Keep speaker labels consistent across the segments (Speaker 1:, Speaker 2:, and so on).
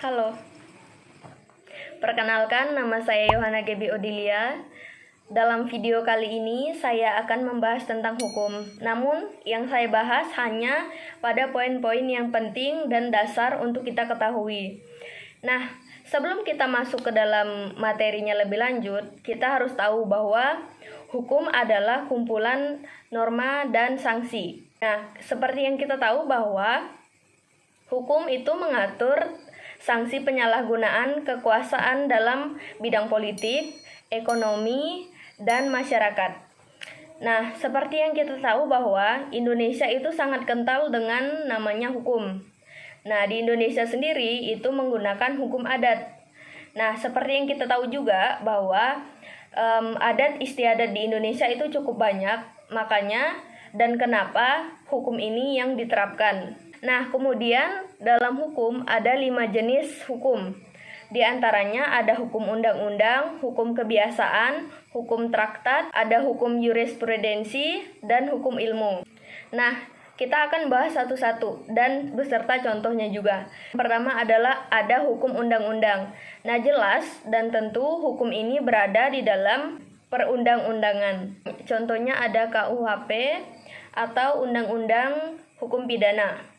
Speaker 1: Halo, perkenalkan nama saya Yohana Gebi Odilia. Dalam video kali ini saya akan membahas tentang hukum. Namun yang saya bahas hanya pada poin-poin yang penting dan dasar untuk kita ketahui. Nah, sebelum kita masuk ke dalam materinya lebih lanjut, kita harus tahu bahwa hukum adalah kumpulan norma dan sanksi. Nah, seperti yang kita tahu bahwa hukum itu mengatur sanksi penyalahgunaan kekuasaan dalam bidang politik, ekonomi, dan masyarakat. Nah, seperti yang kita tahu bahwa Indonesia itu sangat kental dengan namanya hukum. Nah, di Indonesia sendiri itu menggunakan hukum adat. Nah, seperti yang kita tahu juga bahwa adat istiadat di Indonesia itu cukup banyak, makanya dan kenapa hukum ini yang diterapkan. Nah, kemudian dalam hukum ada 5 jenis hukum. Di antaranya ada hukum undang-undang, hukum kebiasaan, hukum traktat, ada hukum jurisprudensi, dan hukum ilmu. Nah, kita akan bahas satu-satu dan beserta contohnya juga. Pertama adalah ada hukum undang-undang. Nah, jelas dan tentu hukum ini berada di dalam perundang-undangan. Contohnya ada KUHP atau Undang-Undang Hukum Pidana.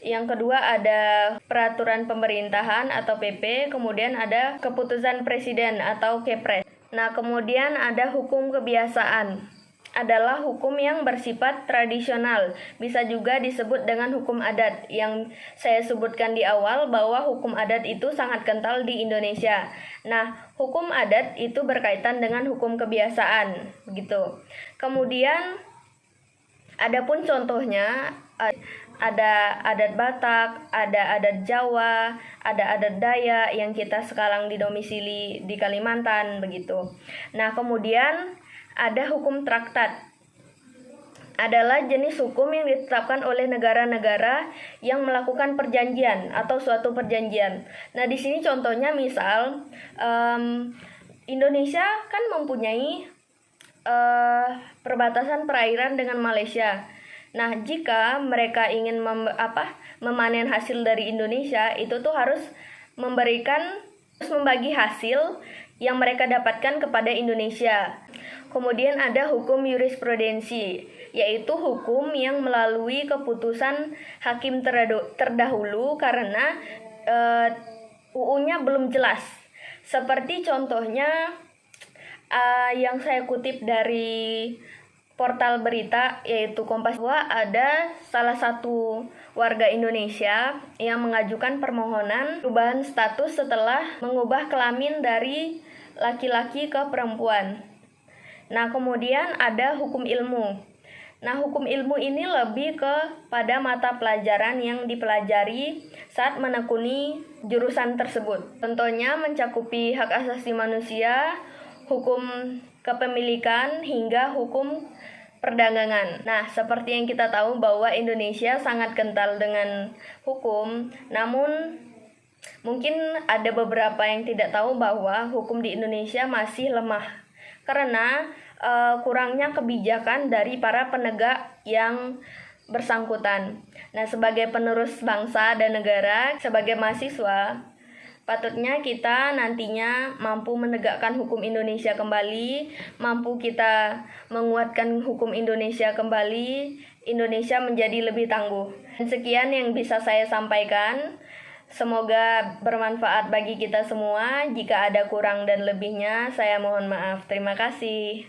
Speaker 1: Yang kedua ada peraturan pemerintahan atau PP, kemudian ada keputusan presiden atau Kepres. Nah, kemudian ada hukum kebiasaan. Adalah hukum yang bersifat tradisional, bisa juga disebut dengan hukum adat. Yang saya sebutkan di awal bahwa hukum adat itu sangat kental di Indonesia. Nah, hukum adat itu berkaitan dengan hukum kebiasaan, begitu. Kemudian adapun contohnya ada adat Batak, ada adat Jawa, ada adat Dayak yang kita sekarang didomisili di Kalimantan, begitu. Nah, kemudian ada hukum traktat. Adalah jenis hukum yang ditetapkan oleh negara-negara yang melakukan perjanjian atau suatu perjanjian. Nah, di sini contohnya misal Indonesia kan mempunyai perbatasan perairan dengan Malaysia. Nah, jika mereka ingin memanen hasil dari Indonesia, itu tuh harus membagi hasil yang mereka dapatkan kepada Indonesia. Kemudian ada hukum jurisprudensi, yaitu hukum yang melalui keputusan hakim terdahulu karena UU-nya belum jelas. Seperti contohnya yang saya kutip dari portal berita yaitu Kompas, bahwa ada salah satu warga Indonesia yang mengajukan permohonan perubahan status setelah mengubah kelamin dari laki-laki ke perempuan. Nah, kemudian ada hukum ilmu. Nah, hukum ilmu ini lebih pada mata pelajaran yang dipelajari saat menekuni jurusan tersebut. Contohnya mencakupi hak asasi manusia, hukum kepemilikan, hingga hukum perdagangan. Nah, seperti yang kita tahu bahwa Indonesia sangat kental dengan hukum, namun mungkin ada beberapa yang tidak tahu bahwa hukum di Indonesia masih lemah karena kurangnya kebijakan dari para penegak yang bersangkutan. Nah, sebagai penerus bangsa dan negara, sebagai mahasiswa, patutnya kita nantinya mampu menegakkan hukum Indonesia kembali, mampu kita menguatkan hukum Indonesia kembali, Indonesia menjadi lebih tangguh. Dan sekian yang bisa saya sampaikan. Semoga bermanfaat bagi kita semua. Jika ada kurang dan lebihnya, saya mohon maaf. Terima kasih.